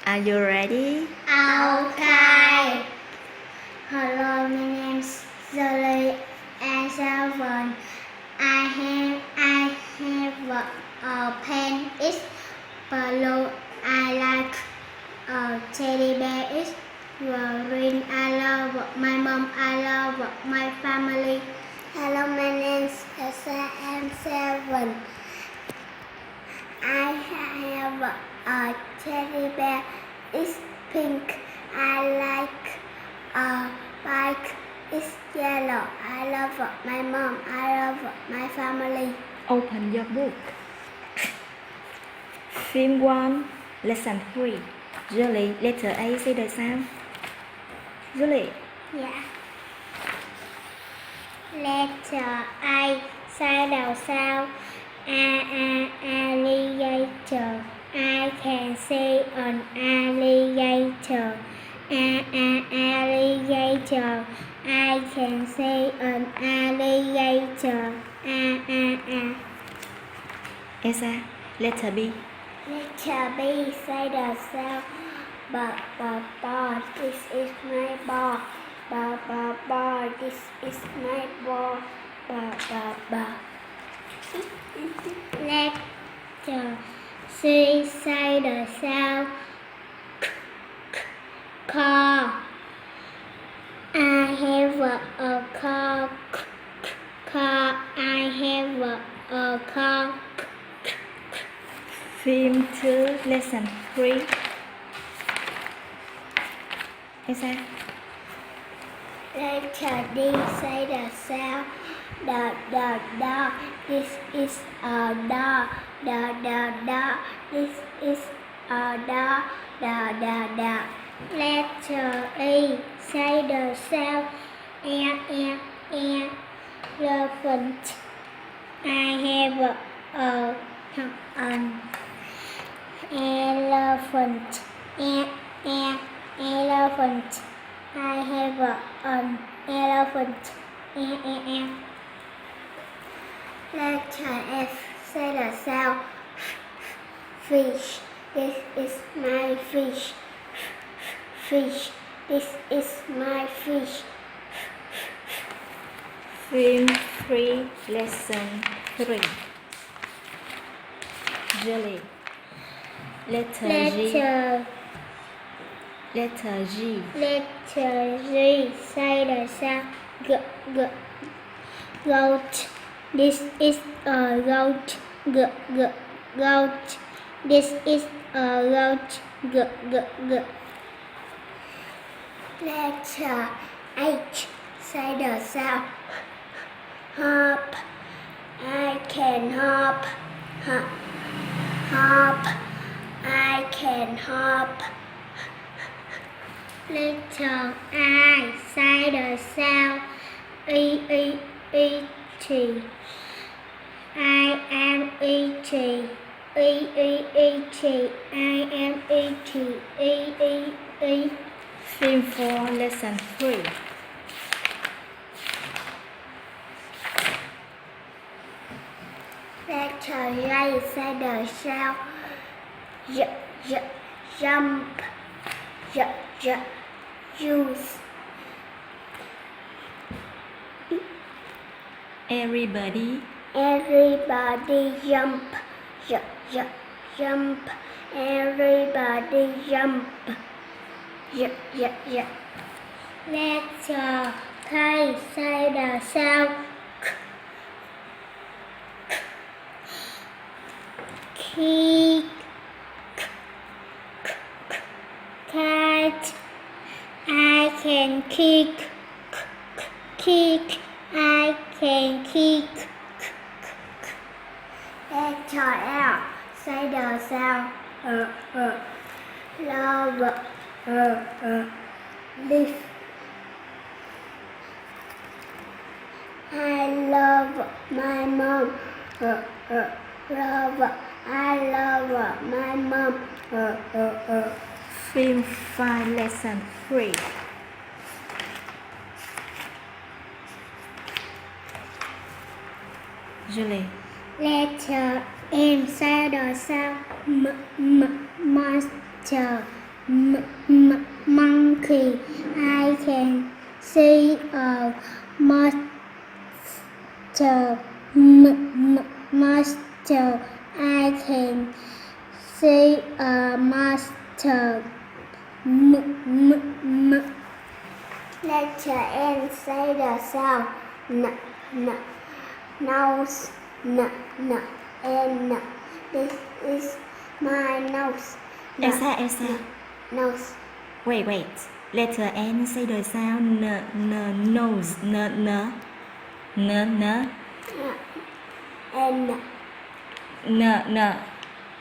Are you ready? Okay. Hello, my name's Zoe and Seven. I have a pen. It's blue. I like a teddy bear. It's green. I love my mom. I love my family. Hello, my name's Elsa and Seven. I have a teddy bear. It's pink. I like a bike. It's yellow. I love my mom. I love my family. Open your book. Film 1, Lesson 3. Julie, letter A say đời sao? Julie. Yeah. Letter A, sai đầu sao? Alligator. I can see an alligator. Alligator. I can see an alligator. Elsa, letter B. Letter B, say the cell. Ball. This is my ball. Ball. This is my ball. Ball. Letter C, say the cell. Car. I have a car. I have a car. Film 2, Lesson 3. Elsa. Letter D, say the cell. The door. This is a door. The this is a door. The letter E, say the cell. Elephant. I have an elephant. Elephant. I have an elephant. Letter F, say the cell. Fish. This is my fish. Fish. This is my fish. Film 3, Lesson 3. Julie. Letter G. Letter G. Letter G, say the sound. Goat. This is a goat. Goat. This is a goat. Letter H, say the sound. Hop. I can hop. Hop. I can hop. Letter I, say the sound. E T. I am E.T. E. I am E.T. E. Film 4, Lesson 3. Letter J, say the sound. Jump. Juice. Everybody jump. Jump. Everybody jump. Letter K, say the sound. Kick. Cat. I can kick. I can kick. Letter L, say the sound. Love. Leaf. I love my mom. I love my mom. Film 5, Lesson 3. Julie. Letter M, say the sound. Monster. monkey. I can see a monster. Monster. I can see a monster. Letter N. Say the sound. Nose. N. This is my nose. Elsa. Nose. Wait. Letter N. Say the sound. Nose. N.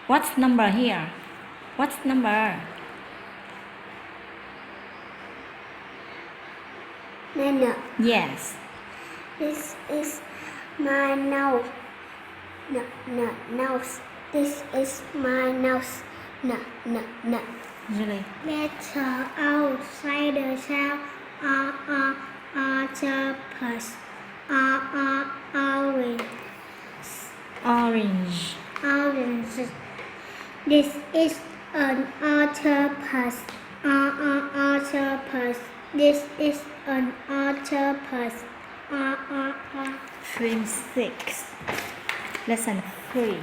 What's number here? What's number? No. Yes. This is my nose. Nose. This is my nose. No. Really? Letter O. Say the sound. Octopus. Orange. Orange. This is an octopus. Octopus. This is an octopus. Stream 6. Lesson 3.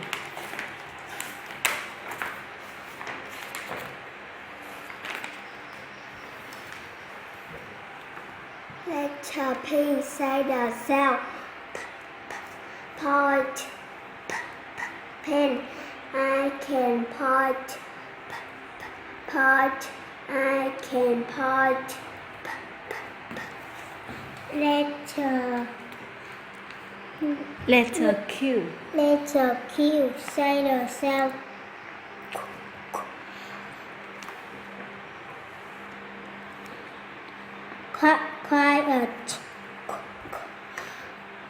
Letter P. Say the sound. Pot. Pen. I can pot. Pot. I can pot. Letter Q. Letter Q. Say the sound. Quiet.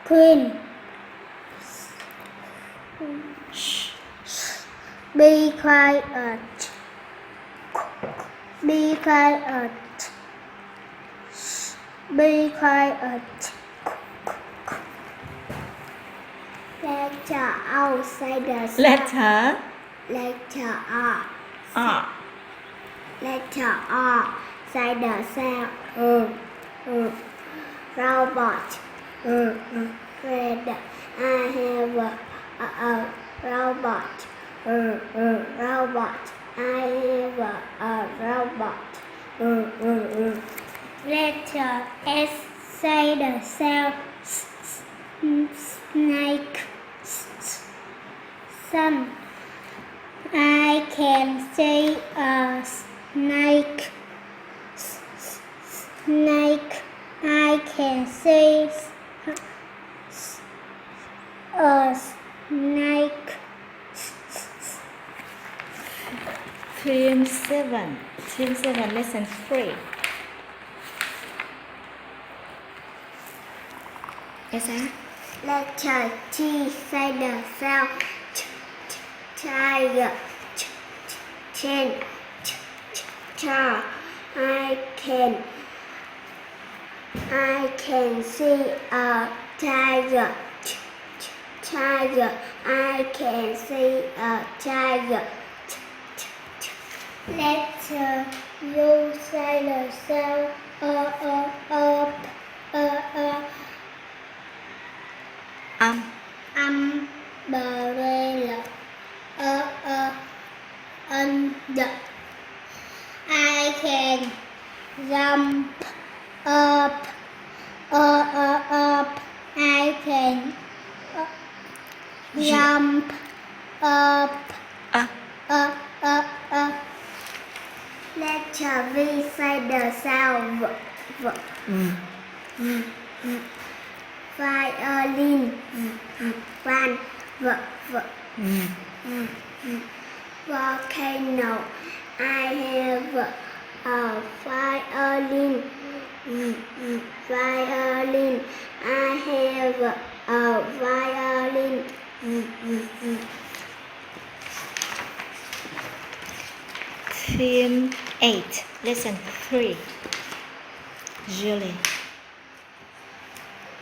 Queen. Shh. Be quiet. Be quiet. Be quiet. Letter O. Say the sound. Letter Letter R. R. Letter R. Say the sound. Robot. Red. I have a robot. Robot. I have a robot. Letter S. Say the sound. Snake. Sun. I can see a snake. Snake. I can see a snake. Stream 7. Stream 7. Lesson 3. Elsa. Letter T. Say the sound. Tiger. Chin. Char. I can see a tiger. Tiger. I can see a tiger. Letter U. Say the sound. Umbrella. Under. I can jump up. I can jump up. Letter V. Say the sound. Violin. Van. Volcano. I have a violin. Violin. I have a violin. Stream 8. Lesson 3. Julie.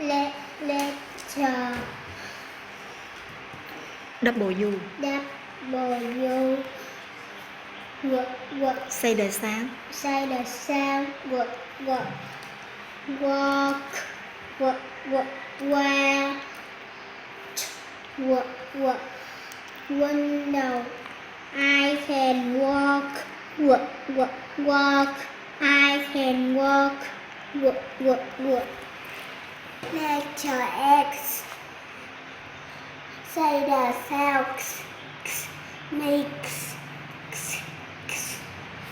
Letter W. W. Say the sound. Say the sound. Walk. Window. I can walk. Walk. I can walk. Letter X. Say the sound. Mix.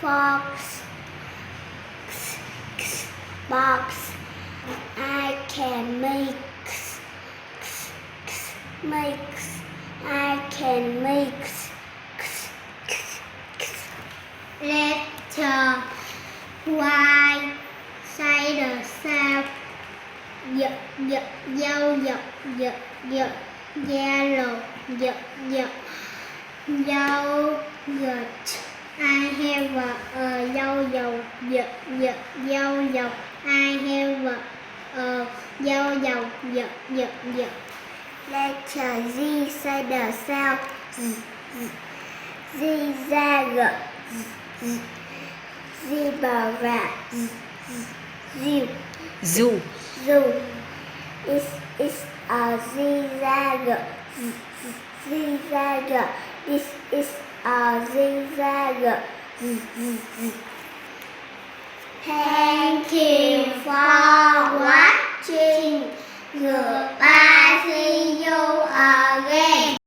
Fox. Box. I can mix. I can mix. Letter Y. Say the sound. Yellow. Yogurt. I have a yellow. I have a yellow. Letter Z. Say the sound. Zebra. Zoo. It's a zigzag. This is a zigzag. Thank you for watching. Goodbye.